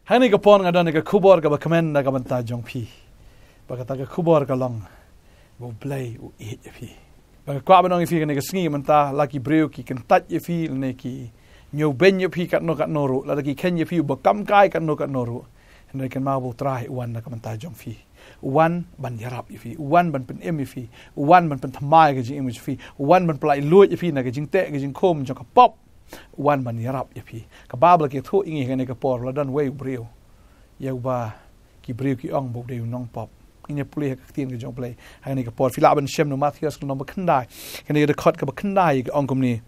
Hani ka pon ngadon ka khubor ka kmen na ka banta jong phi. Ba ka khubor ka long. Bo play u eat ye phi. Ba ka ba nong phi ka sngi manta laki breu ki kan tat ye phi ne ki nyo ben ye phi kat no ru la ki ken ye phi ba kam kai kat no ru. Henry kan ma bo try wan na ka banta jong phi. Wan ban yarap ye phi. Wan ban pen em ye phi. Wan ban pen thamai ka jing image phi. Wan ban plai luat ye phi na ka jing te ka jing khom jong ka pop. Wan man yarap ye phi ka babla ke thu ingi ngene ka por la dan wei breu yau ba ki breu ki ong bo de nong pop ine puli ka tin ka jong play ngene ka por fila ban shem no Mathaios no ba khandai ngene de khot ka ba khandai ka ong komni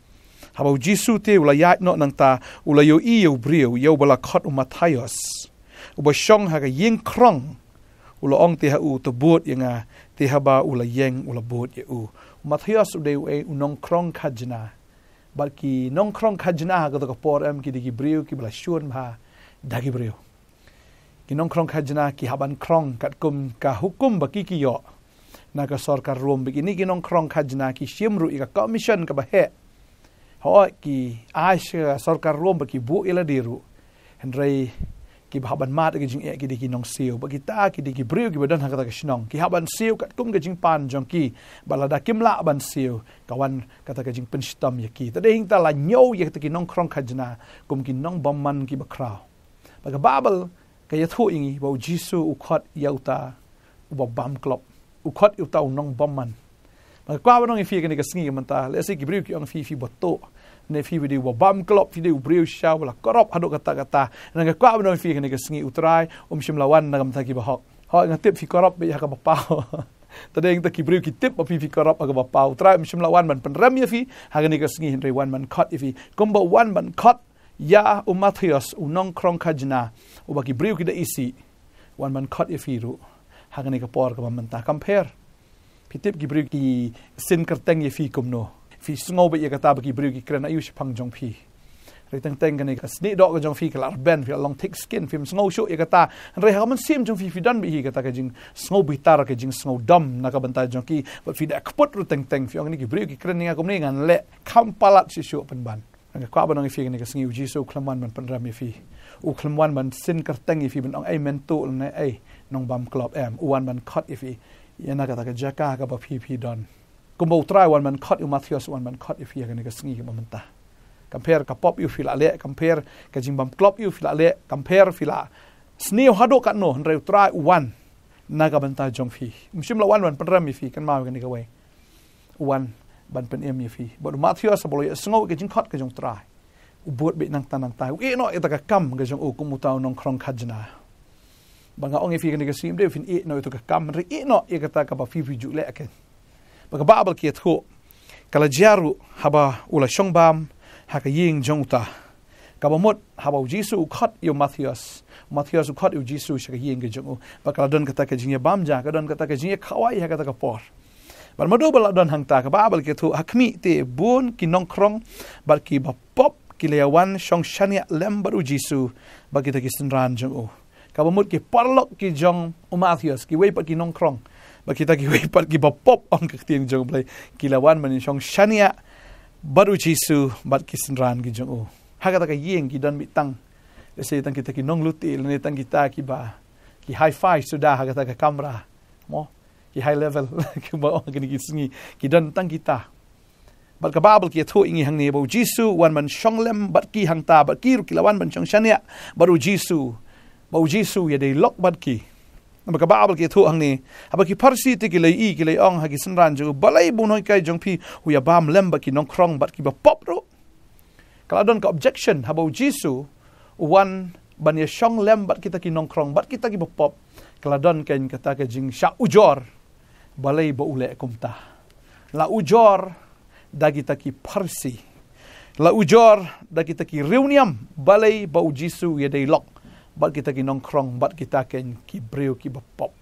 haba jisu te ula ya no nang ta ula yo I yo breu yo bala khot Mathaios u ba shong ha ka ying krong ula ong te ha u to bot yanga te ha ba ula yeng ula bot ye u Mathaios u de u nong krong khajna balki Nongkhryiem khajna ka to por em ki digi breu ki bla shun ha dagi breu ki Nongkhryiem khajna ki haban krong kat kum ka hukum baki ki yo na ka sarkar rom begini ki Nongkhryiem khajna ki shimru i ka commission ka ba he ho ki aish sarkar rom baki bu ila diru henrei ki haban mat ki jing e ki digi nong siu bagi ta ki digi breu ki badan ha ka shnong ki haban siu kat kum ka jing pan jong ki balada kimla ban siu kawan kata ka jing penstam ye ki tade hing ta la nyo ye ta ki Nongkhryiem khajna kum ki nong bomman ki bakrao baga babel ka ye thu ingi bo jisu u khot yauta u bam klop u khot u ta nong bomman baga kwa nong fi ka ni ka sngi manta le se ki breu ki ong fi boto ne fi video bam klop video breu sha wala korop hado kata na ka kwa no fi ne ka sngi utrai shimlawan na kam ta ki ba hok ho nga tip fi korop be ha ka ba pau tadeng ta ki breu ki tip ba fi korop ka ba pau utrai shimlawan man pen ram ye fi ha ka ni ka sngi henry one man cut fi kombo one man cut ya Mathaios Nongkhryiem khajna ba ki breu ki da isi one man cut fi ru ha ka ni ka por ka ba man ta compare fi tip ki breu ki sin kerteng ye fi komno fi sngo be ye kata bagi breu ki kren ayu pang jong phi re teng teng kan ka sni dog jong phi kala ben fi long thick skin film sngo sho ye kata re ha man sim jong fi dan bi hi kata ka jing sngo bitar ka jing sngo dam na ka banta jong ki but fi da kpot ru teng teng fi ong ni ki breu ki kren nga kom ni ngan le kham palat si sho pen ban nga kwa ban ong fi ni ka sngi uji so khlaman man pan ram ye fi u khlman man sin kar teng fi ben ong ai men tu ne ai nong bam club em u wan man khat fi ye na kata ka jaka ka ba fi don kumbo try one man cut you Mathaios one man cut if you can ka sngi ka manta compare ka pop you feel ale compare ka jimbam club you feel ale compare fila sneo hado ka no re try one na ka banta jong fi mshimla one panram mi fi kan ma ka ni ka we one ban pen em mi fi but Mathaios bolo sngo ka jing cut ka jong try u bot be nang tanang tai e no eta ka kam ka jong u kumutaw Nongkhryiem khajna banga ong fi ka ni ka sim de fin e no eta ka kam re e no e ka ta ka ba fi ju le ka baga babal ki thu kala jaru haba ula shongbam haka ying jongta kaba mot haba jisu khat yo Mathaios khat yo jisu shaka ying ge jongu bakala don kata ka jinge bamja ka don kata ka jinge khawai ha kata ka por bar mado bala don hangta ka babal ki thu hakmi te bun ki Nongkhryiem bar ki ba pop ki lewan shong shania lembaru jisu bagi ta ki sinran jongu kaba mot ki parlok ki jong Mathaios ki wei pa ki Nongkhryiem ba kita ki wei pat ki ba pop ong ka tiang jong play kilawan man shong shania baru jisu bat ki sinran ki jong ha ka ta ka yeng ki don mitang se tang kita ki nong lutil ne tang kita ki ba ki high five sudah ha ka ta ka kamera mo ki high level ki ba ong ki sngi ki don tang kita bal ka babel ki thu ingi hang ne bo jisu wan man shong lem bat ki hang ta bat ki kilawan man shong shania baru jisu ye de lok bat ki Maka babal ki thu hang ni aba ki parsi ti ki lei ki lei ong ha ki sanran ju balai bu noi kai jong phi hu ya bam lem ba ki Nongkhryiem bat ki ba pop ro kala don ka objection haba jisu wan ban ye shong lem bat kita ki Nongkhryiem bat kita ki ba pop kala don ken kata ka jing sha ujor balai ba ule kumta la ujor da kita ki parsi la ujor da kita ki reuniam balai ba jisu ye dei lok bat kita ki Nongkhryiem bat kita ken ki breu ki ba pop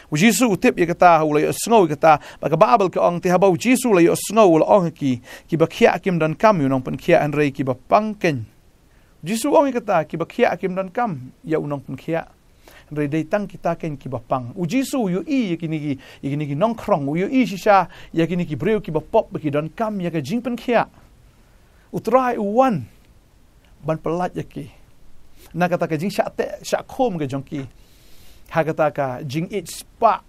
jisu tip ye kata ula yo sngo kata ba babel ka ong te haba jisu la yo sngo ula ong ki ba khia kim dan kam yu nong pen khia an rei ki ba pangken jisu ong kata ki ba khia kim dan kam ya unong pen khia rei dei tang kita ken ki ba pang jisu yu i ki ni Nongkhryiem yu i shisha ya ki ni ki breu ki ba pop ba ki dan kam ya ka jing pen khia utrai one ban pelat ya ki na kata ka jing syak khom ke jongki ha kata ka jing it spa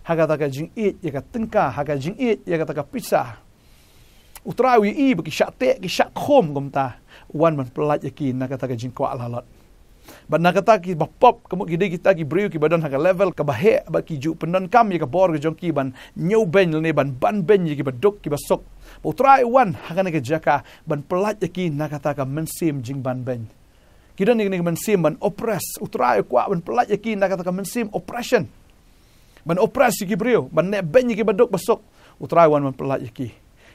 ha kata ka jing it ya ka tengka ha ka jing it ya kata ka pizza utrawi i baki syak khom gomta wan man pelat yaki na kata ka jing kwa lalot ban na kata ki bapop kamu ki kita ki briu ki badan ha ka level ka bahe baki ju penon kam ya ka bor ke jongki ban nyau ben ne ban ben ki baduk ki basok utrai wan ha ka ne ka jaka ban pelat yaki na kata ka mensim jing ban ben kita ni mensim ban oppress utrai kwa ban pelat yaki na kata ka mensim oppression ban oppress ki briu ban ne ben ki baduk basok utrai wan man pelat yaki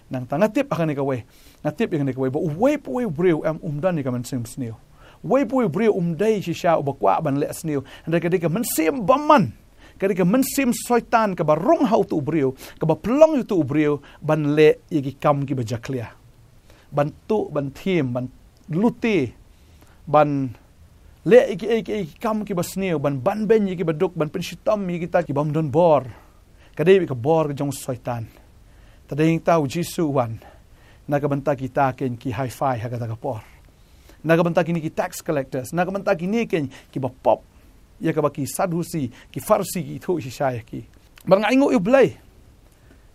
nang tangatip akan ka we natip yang ka we ba we briu am umdan ni ka mensim sneu way briu day shisha ubakwa ban le sneu and ka mensim baman ka mensim soitan ka barong how to briu ka ba plong tu briu ban le yigi kam ki bajaklia ban tu ban thim ban luti ban le yigi kam ki basneu ban ben yigi baduk ban penshitam yigi ta ki bam don bor ka ka bor ka jong soitan tading tau jisu wan nagabanta kita ken ki hi-fi hagata ka por nagabanta kini ki tax collectors nagabanta kini ken ki bapop ya ka baki sadhusi ki farsi ki thu si shaya ki barang ingo iblay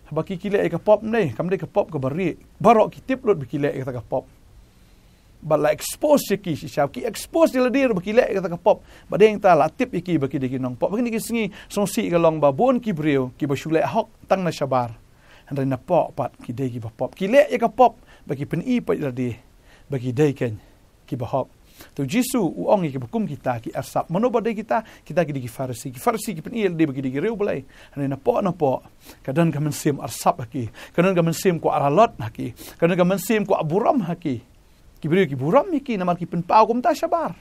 baki kile ka pop nei kamde ka pop ka bari barok ki tiplot bikile ka pop bala expose ki si shaya ki expose dila dir bikile ka pop badeng ta la tip ki baki de ki nong pop baki ki singi song si ka long ba bon ki brio ki basule hok tang na shabar andai na pop pat ki de ki bapop kile ka pop baki pen i pa de bagi day ken ki bahok tu jisu uong ki bukum kita ki asap monobade kita ki di farsi ki pen il de bagi di reu belai na po kadang ka mensim arsap haki kadang ka mensim ko aralot haki kadang ka mensim ko aburam haki ki beri ki buram ki namar ki pen pau kum ta shabar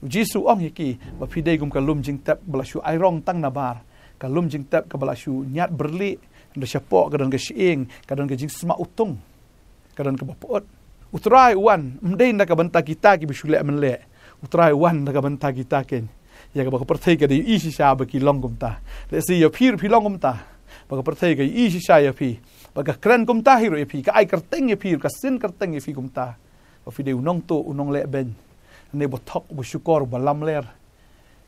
jisu ong ki ba pidai gum ka lum jing tap balashu airong tang nabar ka lum jing tap ka balashu nyat berli nda syapok kadang ka shiing kadang ka jing sma utung kadang ka bapot utrai wan mdei na ka banta kita ki bisule menle utrai wan na ka banta kita ken ya ka ba perthai ka di isi sha ba ki long gumta le si ya phir long gumta ba ka perthai ka isi sha ya phi ba ka kren gumta hiro ya phi ka ai kerteng ya phir ka sin kerteng ya phi gumta ba fi de unong to unong le ben ne bo thok bo syukur ba lam ler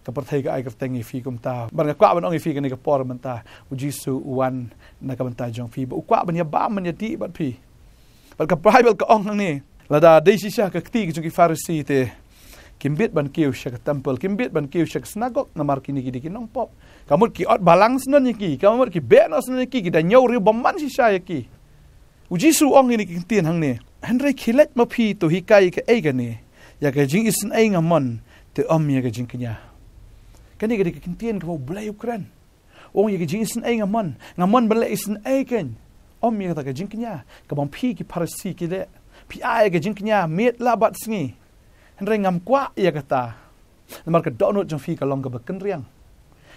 ka perthai ka ai kerteng ya phi gumta ba ka kwa ban ong ya phi ka ne ka por menta ujisu wan na ka banta jong phi ba kwa ban ya ba man ya di ba phi ka Bible ka ong ni lada dei sha ka kti ki farisi te kimbit ban kiu sha ka temple kimbit ban kiu sha synagogue na mar kini ki nong pop kamut ki ot balance non ki kamut ki be nos non ki da nyau ri bomman si sha ki ujisu ong ni ki tin hang ni henry khilet ma phi to hikai ka ei ga ni ya ka jing isn ei ngamon te om ya ka jing knya kani ga ki tin ka blai ukran ong ya ka jing isn ei ngamon bele isn ei ken om mi kata ka jingknya ka bang phi ki farsi ki de phi ai ka jingknya met la bat sngi henre ngam kwa ya kata namar ka donut jong phi ka long ka baken riang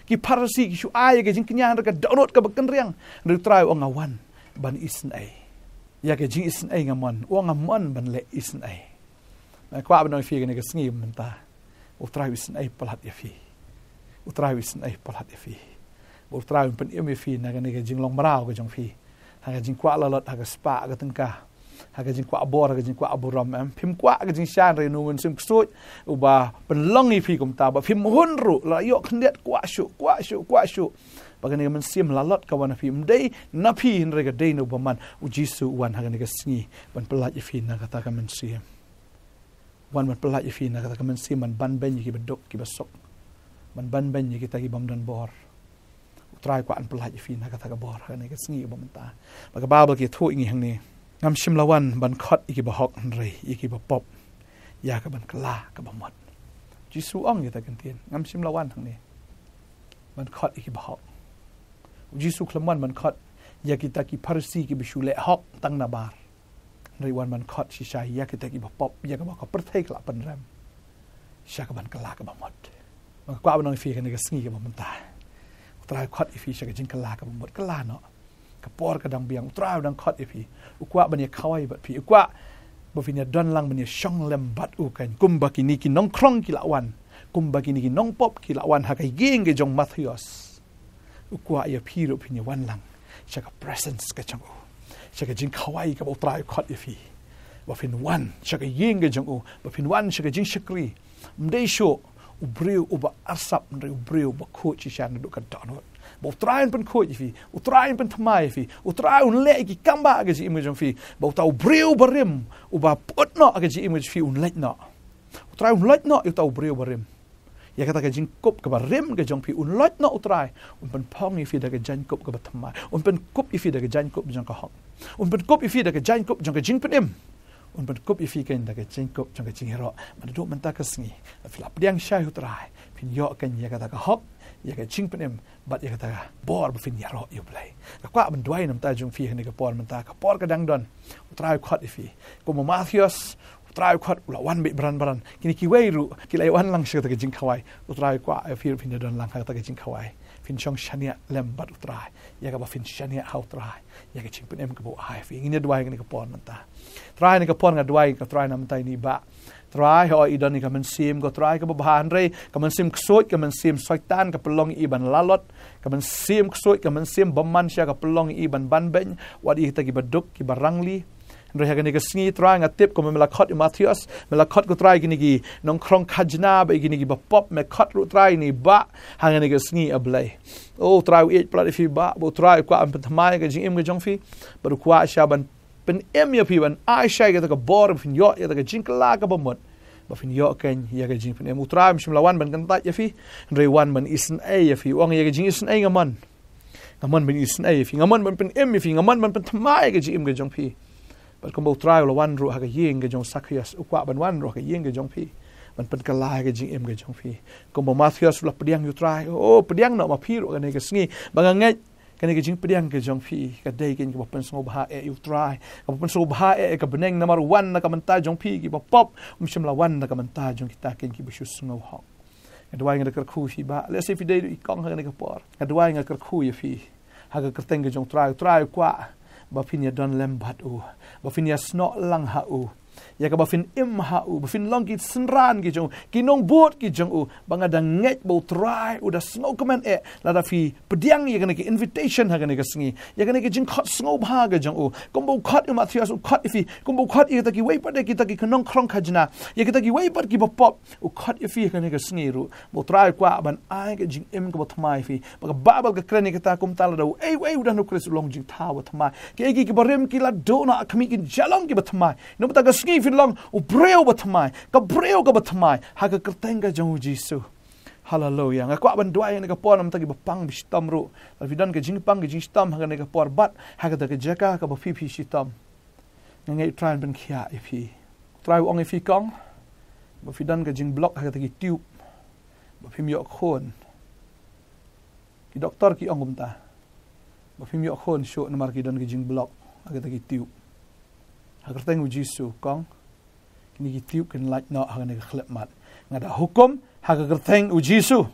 ki farsi ki shu ai ka jingknya henre ka donut ka baken riang ru trai ong awan ban isn ai ya ka jing isn ai ngamon ong ngamon ban le isn ai na kwa ban phi ka ne ka sngi menta utrai isn ai palat ya phi utrai isn ai palat ya phi utrai pen em phi na ka ne ka jing long marau ka jong phi haga jing kwa lalot haga spa haga tengka haga jing kwa abor haga jing kwa aburam pim kwa haga jing shan re nuun sim ksut uba penlongi fi kum ta ba pim hunru la yo khndet kwa shu bagani men sim lalot ka wana fi mdei na fi hinre ga dei no baman ujisu wan haga ne ga sngi ban pelat fi na kata ka men sim wan ban pelat fi na kata ka men sim ban ben ki bedok ki basok ban ben ki ta ki bam dan bor try kwa an pelaj fi na kata ka bor ne ka sngi ba menta ba ka babel ki thu ingi hang ni ngam shim lawan ban khot iki ba hok rei iki ba pop ya ka ban kla ka ba mot jisu ong ta kan tin ngam shim lawan hang ni ban khot iki ba hok jisu klamwan ban khot ya kita ki farsi ki bishule hok tang na bar rei wan ban khot shi sha ya kita ki ba pop ya ka ba ka perthai kla pan ram sha ka ban kla ka ba mot ba kwa ban fi ka ne ka sngi ka ba menta utrai khot ifi sha ka jing kala ka mot kala no ka por ka dang biang utrai dang khot ifi ukwa ban ya khawai bat phi ukwa bo fi ne don lang ban ya shong lem bat u kan kum ba ki ni ki nong krong ki lawan kum ba ki ni ki nong pop ki lawan ha kai geng ge jong Mathaios ukwa ya phi ro phi ne wan lang sha ka presence ka chang u sha ka jing khawai ka utrai khot ifi bo fin wan sha ka yeng ge jong u bo fin wan sha ka jing shakri mdesho ubreu uba asap ndre ubreu ba coach shan do kan donot ba utrain pen coach fi utrain pen thamai fi utrain un le ki kamba ga ji image fi ba uta ubreu barim uba potno ga ji image fi un lek no utrain un lek no uta ubreu barim ya kata ka jing kop ka barim ga jong fi un lek no utrai un pen pong fi da ga jan kop ka ba thamai un pen kop fi da ga jan kop jong ka hok un pen kop fi da ga jan kop jong ka jing penim un pen kop fi kan da ga jing kop jong ka jing hero man do man ta ka sngi flap diang shai utrai fin yo kan ya kata ka hok ya ka jing penim bat ya kata bor ba fin ya ro yo play ka kwa man dwai nam ta jong fi ni ka por man ta ka por ka dang don utrai khot fi ko mo Mathaios utrai khot la wan be bran kini ki wei ru ki lai wan lang shata ka jing khawai utrai kwa fi fin don lang ka ta ka jing khawai fin chong shania lem bat utrai ya ka ba fin shania ha utrai ya ka jing penim ka bo hai fi ni dwai ni ka por man ta try ni ka por nga dwai ka try nam tai ni ba try ho idon ni ka man sim go try ka bahan re ka man sim ksot ka man sim soitan ka pelong iban lalot ka man sim ksot ka man sim baman sya ka pelong iban banben wadi ta ki baduk ki barangli re ha ni ka sngi try nga tip ko melakot Mathaios melakot ko try gini gi nongkrong khajna ba gini gi bapop me khot ru try ni ba ha ni ka sngi ablai o try it plat fi ba bo try kwa am thamai ka jing im ga jong fi ba kwa sya ban pen ya pi ban ai shai ga ka bor fin yo ya ka jing kala ka bomot ba fin yo ken ya ka jing pen utram shim lawan ban kan ta ya fi re wan ban isen a ya fi ong ya ka jing isen a ngaman ban isen a fi ngaman ban pen ya fi ngaman ban pen thamai ga jing im ga jong pi ba ko bo try lawan ru ha ka yeng ga jong Mathaios ukwa ban wan ru ka yeng ga jong pi ban pen kala ga jing im ga jong pi ko bo Mathaios la pediang yu try o pediang no ma pi ru ga ne ka sngi ba ngai kani ka jing pediang ka jong fi ka dei ken ka pen song ba e you try ka pen song ba e ka beneng number 1 na ka manta jong fi ki ba pop shim la 1 na ka manta jong kita ken ki bu snow ho ka dwai nga ka khu fi ba let's say fi dei i kong ha ka por ka dwai nga ka khu ye fi ha ka teng ka jong try kwa ba fin ya don lembat u ba fin ya sno lang ha u ya ka ba fin im ha u ba fin long ki snran ki jong ki nong bot ki jong u banga da nget bo try u da snow comment e la da fi pediang ya ka ki invitation ha ka ka sngi ya ka jing khot snow ba ga jong u kom bo khot u Mathaios u khot fi kom bo khot ya ta ki wei pa de ki ta ki nong krong khajna ya ka ki wei pa ki ba pop u khot ya fi ka ka sngi ru bo try kwa ban ai ka jing im ka bo thmai fi ba babal ka kreni ka ta kum tal da ei u da no kres long jing tha wa thmai ki ki barim ki la do na khami ki jalong ki ba thmai no ta ka sngi fin long u breu ba thmai ka breu ka ba thmai ha ka kertenga jong Jisu hallelujah nga kwa ban dwai ne ka por nam ta ki ba pang bi stam ru al vidan ka jing pang ki jing stam ha ka ne ka por bat ha ka ta ka jaka ka ba fi stam nga ngai try ban khia ifi try ong ifi kong ba vidan ka jing block ha ka ta ki tube ba phim yo khon ki doktor ki ong ta ba phim yo khon sho na mar ki dan ki jing block ha ka ta ki tube ha ka teng Jisu kong kini ki tiup kan like no ha ne khlep mat ngada hukum ha ka teng Jisu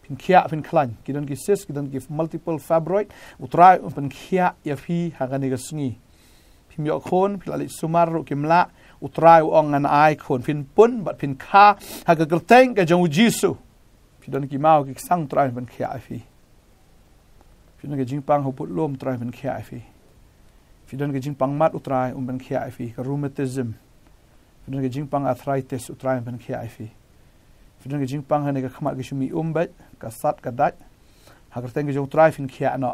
pin khia pin klan ki don ki sis ki don ki multiple fibroid utrai pin khia ya fi ha ka ne ka sngi pim yo khon pil ali sumar ru kimla utrai ong an ai khon pin pun bat pin kha ha ka teng ka jong Jisu pin don ki mau ki sang trai pin khia fi pin ka jing pang ho put lom trai pin khia fi pin ka jing pang mat utrai pin khia fi ka rheumatism pidon ke jingpang arthritis utrai ban khia ifi pidon ke jingpang hane ka khamat ke shumi umbet ka sat ka dat ha ka teng ke jong trai fin khia no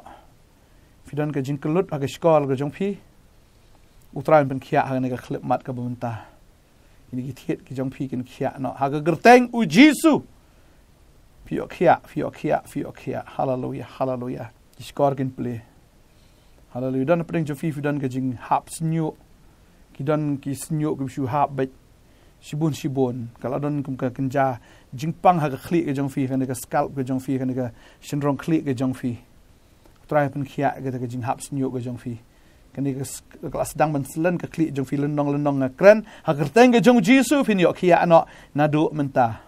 pidon ke jingkelut ha ke skol ke jong phi utrai ban khia hane ka khlep mat ka bumta ini ki thiet ke jong phi kin khia no ha ka gerteng Jisu pio khia hallelujah skor kin ple hallelujah dan pring jo phi pidon ke jing hap snyu kidan ki snyo kum shu hap bet shibun kalau don kum ka kenja jingpang ha ka khli ke jong fi ka ne ka scalp ke jong fi ka ne ka shinrong khli ke jong fi try pen khia ke ka jing hap snyo ke jong fi ka ne ka kelas dang ban slen ka khli jong fi lenong kren ha ka teng ke jong Jisu fin yo khia no na du menta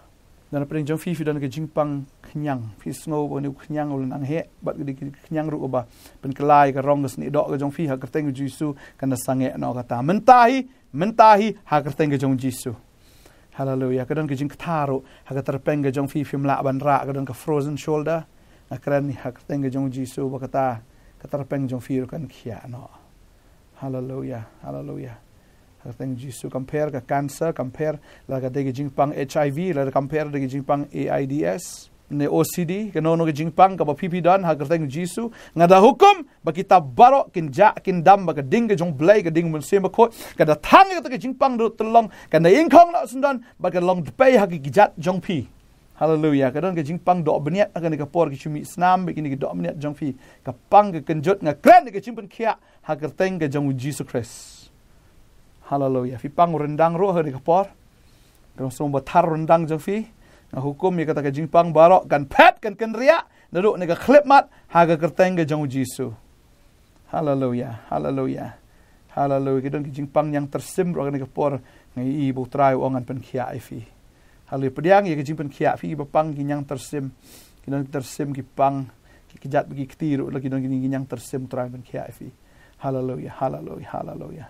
dan pring jong fi dan ke jingpang khnyang fi sngo bo ne khnyang ulen ang he bat ke khnyang ru ba pen kelai ka rong sni do ke jong fi ha ka teng Jisu kan sange no kata mentahi ha ka teng ke jong Jisu hallelujah ka don ke jing tharo ha ka terpeng ke jong fi film la ban ra ka don ka frozen shoulder akran ni ha ka teng ke jong Jisu ba kata ka terpeng jong fi kan khia no hallelujah ha Teng Jisu compare ka cancer, compare la ka degi jingpang HIV, la compare degi jingpang AIDS, ne OCD, ka nono ka jingpang ka ba pipi dan ha teng Jisu, ngada hukum ba kita barok kin ja kin dam ba ka ding ka jong blay ka ding mun sema ko, ka da thang ka jingpang do telong, ka na ingkong na sundan ba ka long pay ha ki jat jong pi. Hallelujah. Kadon ka jingpang do beniat akan ka por ki chumi snam be kini ka do beniat jong pi, ka pang ka kenjot nga kren ka jingpan kia ha teng ka jong Jesus Christ. Hallelujah. Fi pang rendang roh ha ka por. Ka som ba thar rendang jong fi. Nga hukum ya kata ka jingpang barok kan pet kan ria naduk ni ka klip mat ha ka teng ka jong Jesus. Hallelujah. Hallelujah. Hallelujah. Kadon ki jingpang yang tersim ro ka por ngai ibu trai ongan pen kia ai fi. Hallelujah. Pediang ya ke jimpen kia fi bapang kinyang tersim. Kinang tersim ki pang ki kijat bagi ketiru lagi dong kinyang tersim trai ben kia fi. Hallelujah. Hallelujah. Hallelujah.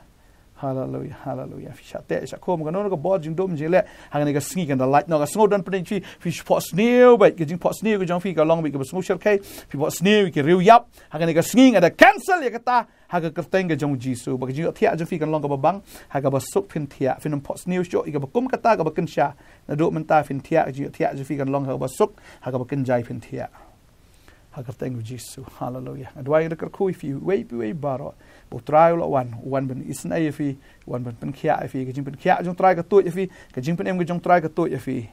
Hallelujah. Hallelujah. Fi shate shakom kan no ko bod jing dom jele hang ni ka sngi kan the light no ka sngo dan pen fi pot snew ba ke jing pot snew ko jong fi ka long bi ka sngo shel kai fi pot snew ki riu yap hang ni ka sngi ada cancel ya kata ha ka kerteng ka jong Jisu ba jing thia jong fi kan long ka babang ha ka ba suk pin thia fi nom pot snew sho i ka ba kum kata ka ba ken sha na do menta fin thia jing thia jong fi kan long ka ba suk ha ka ba ken jai fin thia ha kerteng Jisu. Hallelujah. Adwai ka khu fi we baro bo trai lo wan ben isn ai fi wan ben pen khia fi ka jing pen khia jong trai ka tu fi ka jing pen em ka jong trai ka tu fi.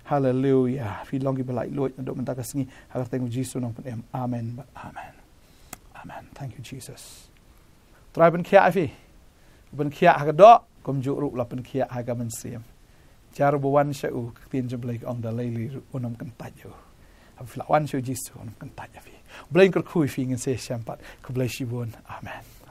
Hallelujah. Fi long ki belai lo do menta ka sngi ha kerteng Jisu nong pen em. Amen. Amen. Amen. Thank you Jesus. Trai pen khia fi pen khia ha ka do kom ju ru la pen khia ha ka men sim jar bo wan sha u tin jom blai ong da leili unom kan ta jo Flawan show Jisu on kan ta fi. Blain ko khu fi ngin se champat ko blai shi bon. Amen.